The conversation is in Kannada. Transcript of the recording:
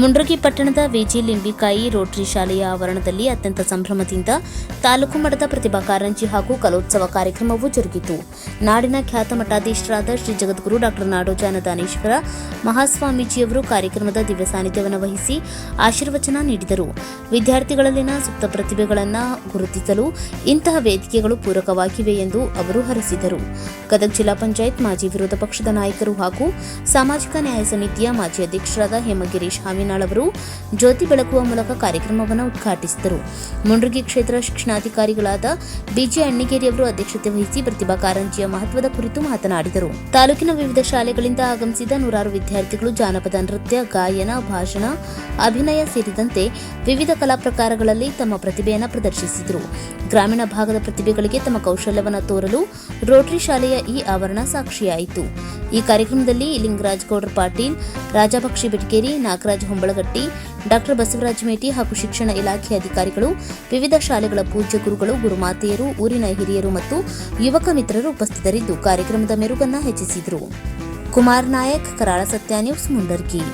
ಮುಂಡ್ರಗಿ ಪಟ್ಟಣದ ವಿಜಿ ಲಿಂಬಿಕಾಯಿ ರೋಟರಿ ಶಾಲೆಯ ಆವರಣದಲ್ಲಿ ಅತ್ಯಂತ ಸಂಭ್ರಮದಿಂದ ತಾಲೂಕು ಮಟ್ಟದ ಪ್ರತಿಭಾ ಕಾರಂಜಿ ಹಾಗೂ ಕಲೋತ್ಸವ ಕಾರ್ಯಕ್ರಮವು ಜರುಗಿತು. ನಾಡಿನ ಖ್ಯಾತ ಮಠಾಧೀಶರಾದ ಶ್ರೀ ಜಗದ್ಗುರು ಡಾ ನಾಡೋಜ ದಾನೇಶ್ವರ ಮಹಾಸ್ವಾಮೀಜಿಯವರು ಕಾರ್ಯಕ್ರಮದ ದಿವ್ಯ ಸಾನ್ನಿಧ್ಯವನ್ನು ವಹಿಸಿ ಆಶೀರ್ವಚನ ನೀಡಿದರು. ವಿದ್ಯಾರ್ಥಿಗಳಲ್ಲಿನ ಸುಪ್ತ ಪ್ರತಿಭೆಗಳನ್ನು ಗುರುತಿಸಲು ಇಂತಹ ವೇದಿಕೆಗಳು ಪೂರಕವಾಗಿವೆ ಎಂದು ಅವರು ಹರಿಸಿದರು. ಗದಗ ಜಿಲ್ಲಾ ಪಂಚಾಯತ್ ಮಾಜಿ ವಿರೋಧ ಪಕ್ಷದ ನಾಯಕರು ಹಾಗೂ ಸಾಮಾಜಿಕ ನ್ಯಾಯ ಸಮಿತಿಯ ಮಾಜಿ ಅಧ್ಯಕ್ಷರಾದ ಹೇಮಗಿರೀಶ್ ಹಾವಿನಾಳ್ ಅವರು ಜ್ಯೋತಿ ಬೆಳಗುವ ಮೂಲಕ ಕಾರ್ಯಕ್ರಮವನ್ನು ಉದ್ಘಾಟಿಸಿದರು. ಮುಂಡ್ರಗಿ ಕ್ಷೇತ್ರ ಶಿಕ್ಷಣಾಧಿಕಾರಿಗಳಾದ ಬಿಜಿ ಅಣ್ಣಿಗೇರಿ ಅವರು ಅಧ್ಯಕ್ಷತೆ ವಹಿಸಿ ಪ್ರತಿಭಾ ಕಾರಂಜಿಯ ಮಹತ್ವದ ಕುರಿತು ಮಾತನಾಡಿದರು. ತಾಲೂಕಿನ ವಿವಿಧ ಶಾಲೆಗಳಿಂದ ಆಗಮಿಸಿದ ನೂರಾರು ವಿದ್ಯಾರ್ಥಿಗಳು ಜಾನಪದ ನೃತ್ಯ, ಗಾಯನ, ಭಾಷಣ, ಅಭಿನಯ ಸೇರಿದಂತೆ ವಿವಿಧ ಕಲಾ ಪ್ರಕಾರಗಳಲ್ಲಿ ತಮ್ಮ ಪ್ರತಿಭೆಯನ್ನು ಪ್ರದರ್ಶಿಸಿದರು. ಗ್ರಾಮೀಣ ಭಾಗದ ಪ್ರತಿಭೆಗಳಿಗೆ ತಮ್ಮ ಕೌಶಲ್ಯವನ್ನು ತೋರಲು ರೋಟರಿ ಶಾಲೆಯ ಈ ಆವರಣ ಸಾಕ್ಷಿಯಾಯಿತು. ಈ ಕಾರ್ಯಕ್ರಮದಲ್ಲಿ ಲಿಂಗರಾಜ್ ಗೌಡ್ರ ಪಾಟೀಲ್, ರಾಜಾಭಕ್ಷಿ ಬೆಟಗೇರಿ, ನಾಗರಾಜ್ ಹೊಂಬಳಗಟ್ಟಿ, ಡಾ ಬಸವರಾಜ್ ಮೇಟಿ ಹಾಗೂ ಶಿಕ್ಷಣ ಇಲಾಖೆ ಅಧಿಕಾರಿಗಳು, ವಿವಿಧ ಶಾಲೆಗಳ ಪೂಜ್ಯ ಗುರುಗಳು, ಗುರುಮಾತೆಯರು, ಊರಿನ ಹಿರಿಯರು ಮತ್ತು ಯುವಕ ಮಿತ್ರರು ಉಪಸ್ಥಿತರಿದ್ದು ಕಾರ್ಯಕ್ರಮದ ಮೆರುಗನ್ನು ಹೆಚ್ಚಿಸಿದರು. ಕುಮಾರ್ ನಾಯಕ್, ಕರಾಳ ಸತ್ಯ ನ್ಯೂಸ್, ಮುಂಡರ್ಗಿ.